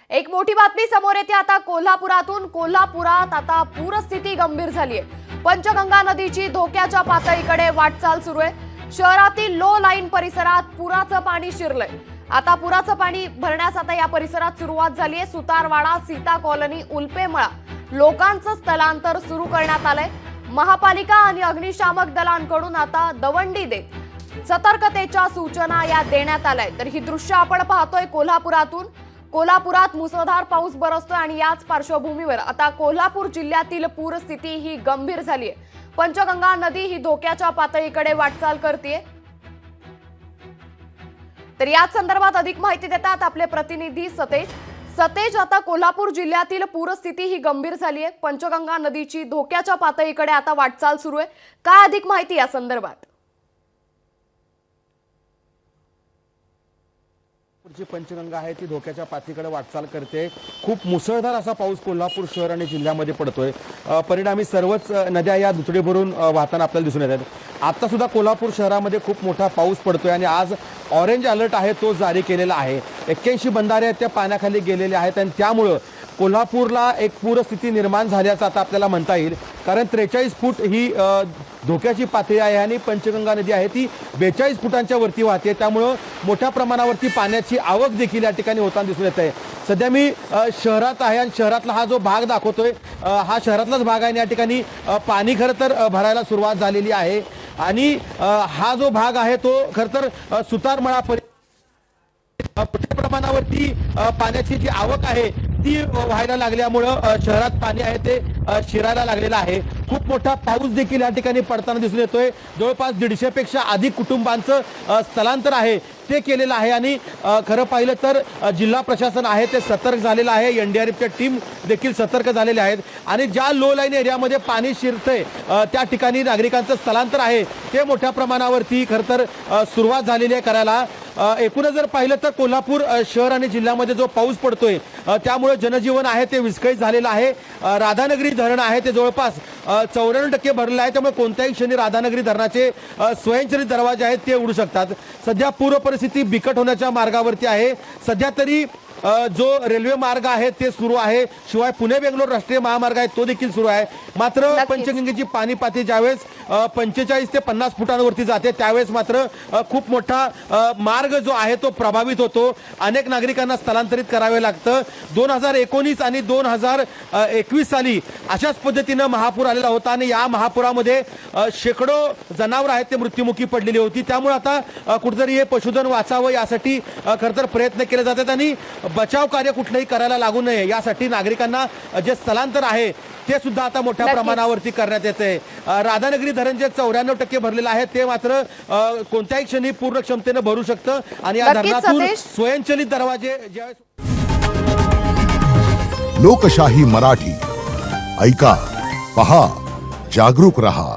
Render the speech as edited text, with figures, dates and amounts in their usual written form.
एक मोठी बातमी समोर येते आता कोल्हापुरातून। कोल्हापुरात आता पूरस्थिती गंभीर झाली आहे। पंचगंगा नदीची धोक्याच्या पातळीकडे वाटचाल सुरू आहे। शहरातील लो लाईन परिसरात पुराचं पाणी शिरलंय। आता पुराचं पाणी भरण्यास आता या परिसरात सुरुवात झाली आहे। सुतारवाडा, सीता कॉलनी, उल्पेमळा लोकांचं स्थलांतर सुरू करण्यात आलंय। महापालिका आणि अग्निशामक दलांकडून आता दवंडी देत सतर्कतेच्या सूचना या देण्यात आल्या। तर ही दृश्य आपण पाहतोय कोल्हापुरातून। कोल्हापुरात मुसळधार पाऊस बरसतोय आणि याच पार्श्वभूमीवर आता कोल्हापूर जिल्ह्यातील पूरस्थिती ही गंभीर झाली आहे। पंचगंगा नदी ही धोक्याच्या पातळीकडे वाटचाल करते। तर याच संदर्भात अधिक माहिती देतात आपले प्रतिनिधी सतेज। आता कोल्हापूर जिल्ह्यातील पूरस्थिती ही गंभीर झाली आहे। पंचगंगा नदीची धोक्याच्या पातळीकडे आता वाटचाल सुरू आहे। काय अधिक माहिती या संदर्भात? जी पंचगंगा आहे ती धोक्याच्या पातळीकडे वाटचाल करते। खूप मुसळधार असा पाऊस कोल्हापूर शहर आणि जिल्ह्यामध्ये पडतोय। परिणामी सर्वच नद्या या दुथडी भरून वाहताना आपल्याला दिसून येत आहेत। आता सुद्धा कोल्हापूर शहरामध्ये खूप मोठा पाऊस पडतोय आणि आज ऑरेंज अलर्ट आहे तो जारी केलेला आहे। 81 बंधारे आहेत त्या पाण्याखाली गेलेले आहेत आणि त्यामुळे कोल्हापूरला एक पूरस्थिती निर्माण झाल्याचं आता आपल्याला म्हणता येईल। कारण 43 फूट ही धोक्याची पातळी आहे आणि पंचगंगा नदी आहे ती 42 फुटांच्या वरती वाहते। त्यामुळे मोठ्या प्रमाणावरती पाण्याची आवक देखील या ठिकाणी होताना दिसून येत आहे। सध्या मी शहरात आहे आणि शहरातला हा जो भाग दाखवतोय हा शहरातलाच भाग आहे। या ठिकाणी पाणी खरं तर भरायला सुरुवात झालेली आहे आणि हा जो भाग आहे तो खरं तर सुतारमळा मोठ्या प्रमाणावरती पाण्याची जी आवक आहे ती व्हायला लागल्यामुळं शहरात पाणी आहे ते शिरायला लागलेलं आहे। खूप मोठा पाऊस देखील या ठिकाणी पडताना दिसून येतोय। जवळपास 150 पेक्षा अधिक कुटुंबांचं स्थलांतर आहे ते केलेलं आहे आणि खरं पाहिलं तर जिल्हा प्रशासन आहे ते सतर्क झालेलं आहे। एनडीआरएफच्या टीम देखील सतर्क झालेले आहेत आणि ज्या लो लाईन एरियामध्ये पाणी शिरतंय त्या ठिकाणी नागरिकांचं स्थलांतर आहे ते मोठ्या प्रमाणावरती खरं तर सुरुवात झालेली आहे करायला। एकूणच जर पाहिलं तर कोल्हापूर शहर आणि जिल्ह्यामध्ये जो पाऊस पडतोय त्यामुळे जनजीवन आहे ते विस्कळीत झालेलं आहे। राधानगरी धरण आहे ते जवळपास 94% भरलेलं आहे। त्यामुळे कोणत्याही क्षणी राधानगरी धरणाचे स्वयंचलित दरवाजे आहेत ते उघडू शकतात। सध्या पूर परिस्थिती बिकट होण्याच्या मार्गावरती आहे। सध्या तरी जो रेल्वे मार्ग आहे ते सुरू आहे, शिवाय पुणे बेंगलोर राष्ट्रीय महामार्ग आहे तो देखील सुरू आहे। मात्र पंचगंगेची पाणी पातळी ज्यावेळेस 45 ते 50 फुटांवरती जाते त्यावेळेस मात्र खूप मोठा मार्ग जो आहे तो प्रभावित होतो। अनेक नागरिकांना स्थलांतरित करावे लागतं। 2019 आणि 2021 साली अशाच पद्धतीनं महापूर आलेला होता आणि या महापुरामध्ये शेकडो जनावर आहेत ते मृत्युमुखी पडलेली होती। त्यामुळे आता कुठेतरी हे पशुधन वाचावं यासाठी खरं तर प्रयत्न केले जातात आणि बचाव कार्य कुठलंही करायला लागू नये यासाठी नागरिकांना जे स्थलांतर आहे ते सुद्धा आता मोठ्या प्रमाणावरती करण्यात येते। राधानगरी धरण जे 94% भरलेलं आहे ते मात्र कोणत्याही क्षणी पूर्ण क्षमतेने भरू शकतं आणि या धरणातून स्वयंचलित दरवाजे लोकशाही मराठी ऐका, पहा, जागरूक रहा।